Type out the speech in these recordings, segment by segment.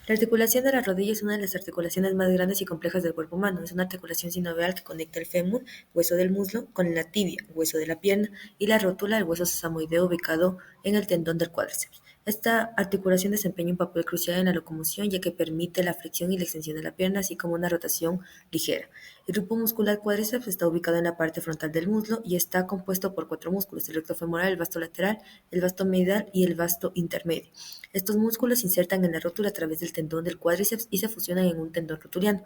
La articulación de la rodilla es una de las articulaciones más grandes y complejas del cuerpo humano. Es una articulación sinovial que conecta el fémur, hueso del muslo, con la tibia, hueso de la pierna, y la rótula, el hueso sesamoideo ubicado en el tendón del cuádriceps. Esta articulación desempeña un papel crucial en la locomoción, ya que permite la flexión y la extensión de la pierna, así como una rotación ligera. El grupo muscular cuádriceps está ubicado en la parte frontal del muslo y está compuesto por cuatro músculos: el recto femoral, el vasto lateral, el vasto medial y el vasto intermedio. Estos músculos se insertan en la rótula a través del tendón del cuádriceps y se fusionan en un tendón rotuliano,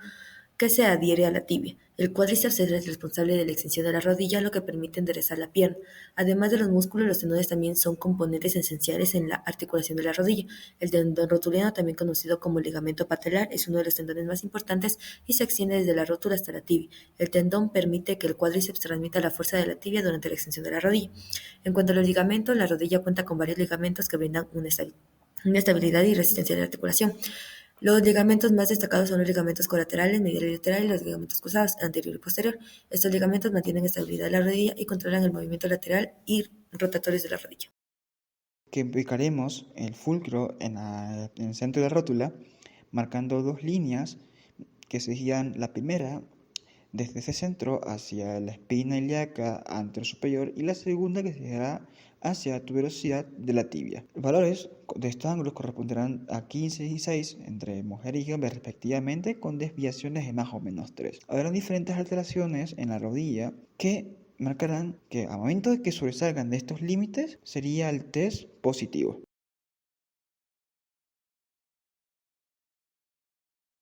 que se adhiere a la tibia. El cuádriceps es el responsable de la extensión de la rodilla, lo que permite enderezar la pierna. Además de los músculos, los tendones también son componentes esenciales en la articulación de la rodilla. El tendón rotuliano, también conocido como ligamento patelar, es uno de los tendones más importantes y se extiende desde la rótula hasta la tibia. El tendón permite que el cuádriceps transmita la fuerza de la tibia durante la extensión de la rodilla. En cuanto a los ligamentos, la rodilla cuenta con varios ligamentos que brindan una estabilidad y resistencia de la articulación. Los ligamentos más destacados son los ligamentos colaterales, medial y lateral, y los ligamentos cruzados, anterior y posterior. Estos ligamentos mantienen estabilidad de la rodilla y controlan el movimiento lateral y rotatorio de la rodilla. Que ubicaremos el fulcro en el centro de la rótula, marcando dos líneas que seguían la primera desde ese centro hacia la espina ilíaca anterosuperior y la segunda que se dirá hacia la tuberosidad de la tibia. Los valores de estos ángulos corresponderán a 15 y 6 entre mujer y hombre respectivamente, con desviaciones de más o menos 3. Habrán diferentes alteraciones en la rodilla que marcarán que al momento de que sobresalgan de estos límites sería el test positivo.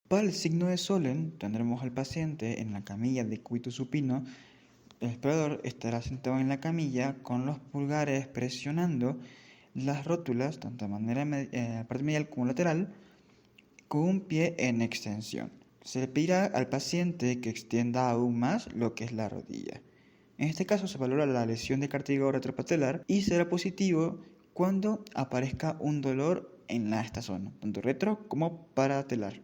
Para el signo de Solen tendremos al paciente en la camilla de cúbito supino. El explorador estará sentado en la camilla con los pulgares presionando las rótulas, tanto de manera parte medial como lateral, con un pie en extensión. Se le pedirá al paciente que extienda aún más lo que es la rodilla. En este caso se valora la lesión de cartílago retropatelar y será positivo cuando aparezca un dolor en esta zona, tanto retro como paratelar.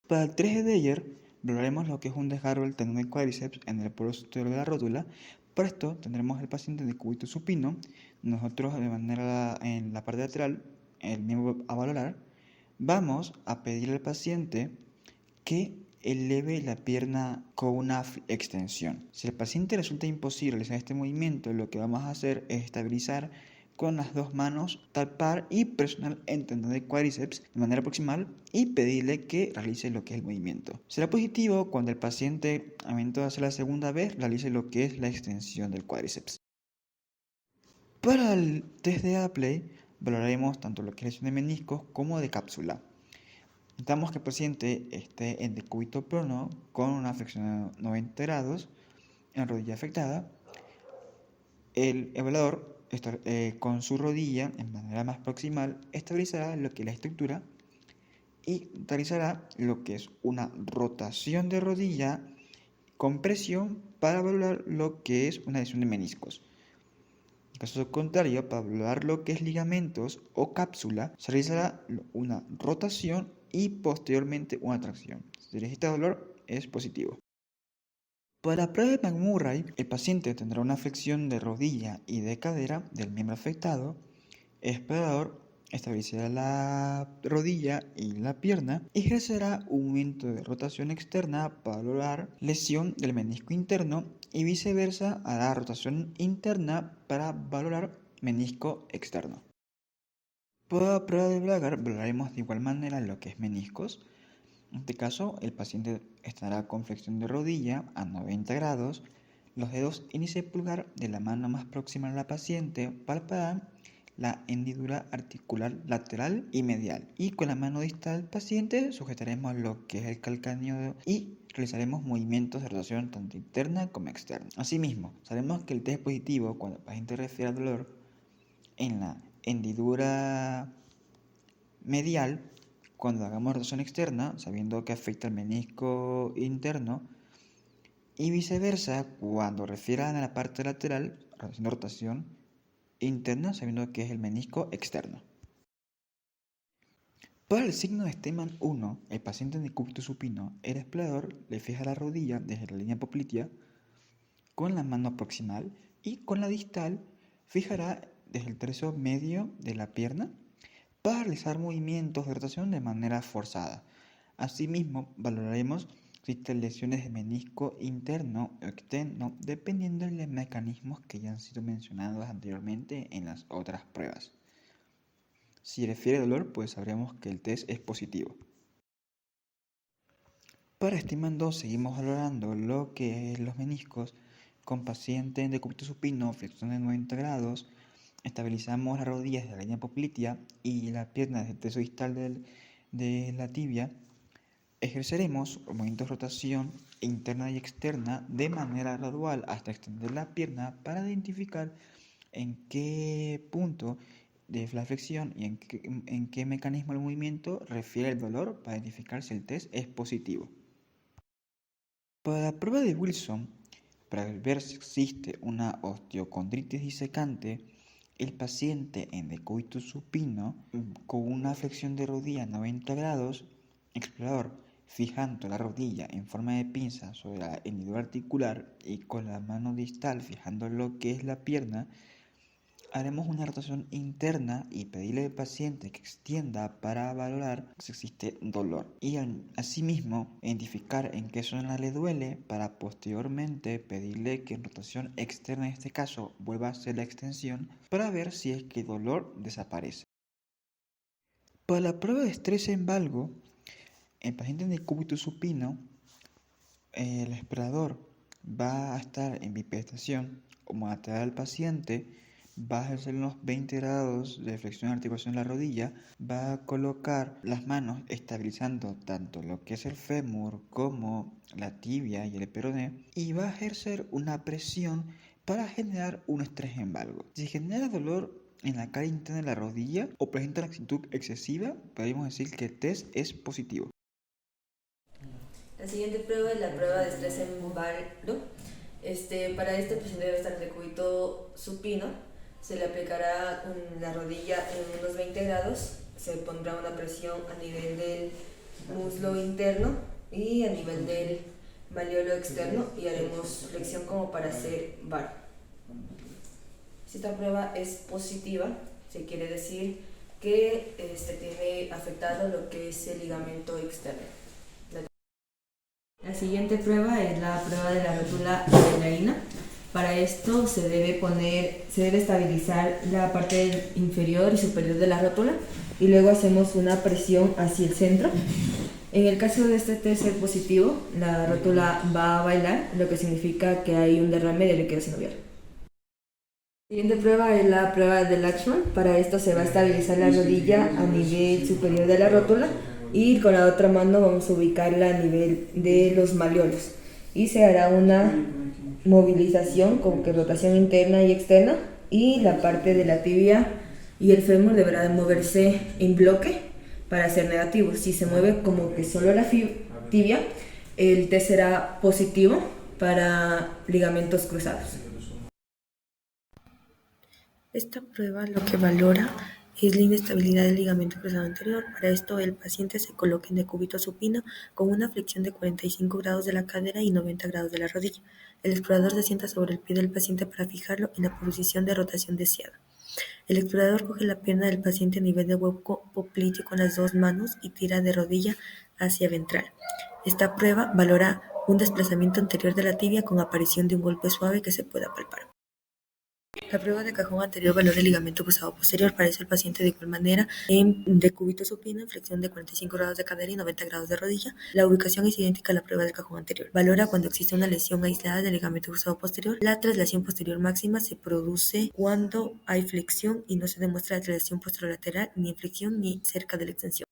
Para el 3 de Deyer valoraremos lo que es un desgarro del tendón del cuádriceps en el polo superior de la rótula. Para esto tendremos al paciente de cúbito supino. Nosotros de manera en la parte lateral, el miembro a valorar, vamos a pedirle al paciente que eleve la pierna con una extensión. Si al paciente resulta imposible realizar este movimiento, lo que vamos a hacer es estabilizar con las dos manos, palpar y presionar el tendón del cuádriceps de manera proximal y pedirle que realice lo que es el movimiento. Será positivo cuando el paciente, al momento de hacer la segunda vez, realice lo que es la extensión del cuádriceps. Para el test de Apley valoraremos tanto lo que es lesión de meniscos como de cápsula. Necesitamos que el paciente esté en decúbito prono con una flexión de 90 grados en la rodilla afectada. El evaluador, con su rodilla en manera más proximal, estabilizará lo que es la estructura y realizará lo que es una rotación de rodilla con presión para evaluar lo que es una lesión de meniscos. En caso contrario, para evaluar lo que es ligamentos o cápsula, se realizará una rotación y posteriormente una tracción. Si este valor es positivo. Para la prueba de McMurray, el paciente tendrá una flexión de rodilla y de cadera del miembro afectado. El explorador estabilizará la rodilla y la pierna y ejercerá un movimiento de rotación externa para valorar lesión del menisco interno y viceversa hará rotación interna para valorar menisco externo. Para la prueba de Bragar valoraremos de igual manera lo que es meniscos. En este caso, el paciente estará con flexión de rodilla a 90 grados. Los dedos índice y pulgar de la mano más próxima a la paciente palparán la hendidura articular lateral y medial. Y con la mano distal del paciente sujetaremos lo que es el calcáneo y realizaremos movimientos de rotación tanto interna como externa. Asimismo, sabemos que el test es positivo cuando el paciente refiere al dolor en la hendidura medial cuando hagamos rotación externa, sabiendo que afecta al menisco interno, y viceversa cuando refieran a la parte lateral, haciendo rotación interna, sabiendo que es el menisco externo. Para el signo de Stemann 1, el paciente en decúbito supino, el explorador le fija la rodilla desde la línea poplitea con la mano proximal y con la distal fijará desde el tercio medio de la pierna para realizar movimientos de rotación de manera forzada. Asimismo, valoraremos si existen lesiones de menisco interno o externo, dependiendo de los mecanismos que ya han sido mencionados anteriormente en las otras pruebas. Si refiere dolor, pues sabremos que el test es positivo. Para estimando, seguimos valorando lo que es los meniscos con paciente en decúbito supino, flexión de 90 grados. Estabilizamos las rodillas de la línea poplitea y la pierna del tercio distal de la tibia. Ejerceremos movimientos de rotación interna y externa de manera gradual hasta extender la pierna para identificar en qué punto de la flexión y en qué mecanismo del movimiento refiere el dolor para identificar si el test es positivo. Para la prueba de Wilson, para ver si existe una osteocondritis disecante, el paciente en decúbito supino con una flexión de rodilla 90 grados, explorador fijando la rodilla en forma de pinza sobre el hendidura articular y con la mano distal fijando lo que es la pierna, haremos una rotación interna y pedirle al paciente que extienda para valorar si existe dolor. Y asimismo, identificar en qué zona le duele para posteriormente pedirle que en rotación externa, en este caso, vuelva a hacer la extensión para ver si es que el dolor desaparece. Para la prueba de estrés en valgo, el paciente en decúbito supino, el explorador va a estar en bipedestación o lateral al paciente, va a ejercer unos 20 grados de flexión y articulación de la rodilla, va a colocar las manos estabilizando tanto lo que es el fémur como la tibia y el peroné y va a ejercer una presión para generar un estrés en valgo. Si genera dolor en la cara interna de la rodilla o presenta laxitud excesiva, podemos decir que el test es positivo. La siguiente prueba es la prueba de estrés en valgo. Para este paciente debe estar en decúbito supino. Se le aplicará la rodilla en unos 20 grados. Se pondrá una presión a nivel del muslo interno y a nivel del malleolo externo y haremos flexión como para hacer bar. Si esta prueba es positiva, se quiere decir que tiene afectado lo que es el ligamento externo. La siguiente prueba es la prueba de la rótula bailarina. Para esto se debe estabilizar la parte inferior y superior de la rótula y luego hacemos una presión hacia el centro. En el caso de este test ser positivo, la rótula va a bailar, lo que significa que hay un derrame de líquido sinovial. La siguiente prueba es la prueba de Lakshman. Para esto se va a estabilizar la rodilla a nivel superior de la rótula y con la otra mano vamos a ubicarla a nivel de los malleolos y se hará una movilización como que rotación interna y externa y la parte de la tibia y el fémur deberá de moverse en bloque para ser negativo. Si se mueve como que solo la tibia, el test será positivo para ligamentos cruzados. Esta prueba lo que valora es la inestabilidad del ligamento cruzado anterior. Para esto, el paciente se coloca en decúbito supino con una flexión de 45 grados de la cadera y 90 grados de la rodilla. El explorador se sienta sobre el pie del paciente para fijarlo en la posición de rotación deseada. El explorador coge la pierna del paciente a nivel de hueco popliteo con las dos manos y tira de rodilla hacia ventral. Esta prueba valora un desplazamiento anterior de la tibia con aparición de un golpe suave que se pueda palpar. La prueba de cajón anterior valora el ligamento cruzado posterior. Para eso el paciente de igual manera en decúbito supino, en flexión de 45 grados de cadera y 90 grados de rodilla. La ubicación es idéntica a la prueba del cajón anterior. Valora cuando existe una lesión aislada del ligamento cruzado posterior. La traslación posterior máxima se produce cuando hay flexión y no se demuestra la traslación posterolateral ni en flexión ni cerca de la extensión.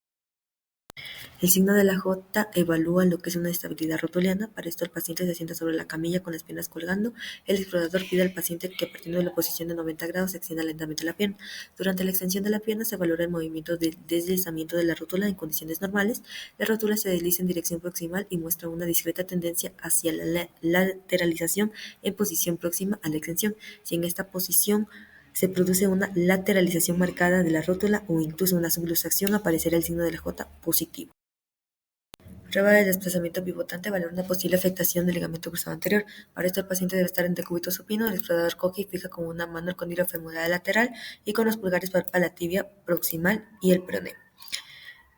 El signo de la J evalúa lo que es una estabilidad rotuliana. Para esto el paciente se sienta sobre la camilla con las piernas colgando. El explorador pide al paciente que partiendo de la posición de 90 grados extienda lentamente la pierna. Durante la extensión de la pierna se valora el movimiento de deslizamiento de la rótula en condiciones normales. La rótula se desliza en dirección proximal y muestra una discreta tendencia hacia la lateralización en posición próxima a la extensión. Si en esta posición se produce una lateralización marcada de la rótula o incluso una subluxación, aparecerá el signo de la J positivo. Prueba de desplazamiento pivotante valora una posible afectación del ligamento cruzado anterior. Para esto el paciente debe estar en decúbito supino, el explorador coge y fija con una mano el cóndilo femoral lateral y con los pulgares palpa la tibia proximal y el peroné.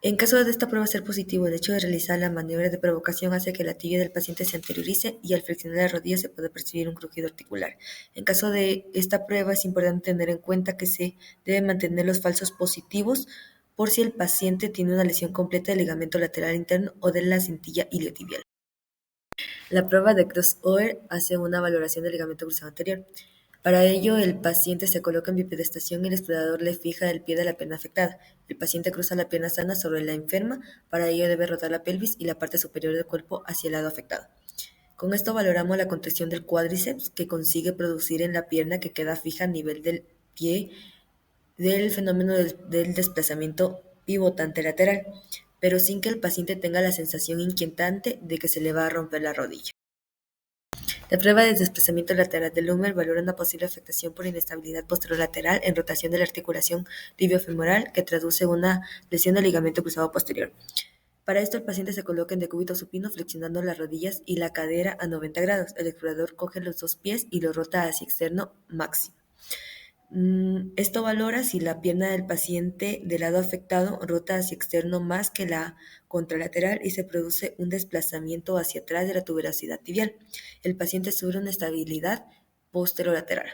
En caso de esta prueba ser positivo, el hecho de realizar la maniobra de provocación hace que la tibia del paciente se anteriorice y al flexionar la rodilla se puede percibir un crujido articular. En caso de esta prueba es importante tener en cuenta que se deben mantener los falsos positivos por si el paciente tiene una lesión completa del ligamento lateral interno o de la cintilla iliotibial. La prueba de crossover hace una valoración del ligamento cruzado anterior. Para ello, el paciente se coloca en bipedestación y el explorador le fija el pie de la pierna afectada. El paciente cruza la pierna sana sobre la enferma, para ello debe rotar la pelvis y la parte superior del cuerpo hacia el lado afectado. Con esto valoramos la contracción del cuádriceps que consigue producir en la pierna que queda fija a nivel del pie del fenómeno del desplazamiento pivotante lateral, pero sin que el paciente tenga la sensación inquietante de que se le va a romper la rodilla. La prueba de desplazamiento lateral del húmer valora una posible afectación por inestabilidad posterolateral en rotación de la articulación tibiofemoral que traduce una lesión del ligamento cruzado posterior. Para esto el paciente se coloca en decúbito supino flexionando las rodillas y la cadera a 90 grados. El explorador coge los dos pies y lo rota hacia externo máximo. Esto valora si la pierna del paciente del lado afectado rota hacia externo más que la contralateral y se produce un desplazamiento hacia atrás de la tuberosidad tibial. El paciente sufre una estabilidad posterolateral.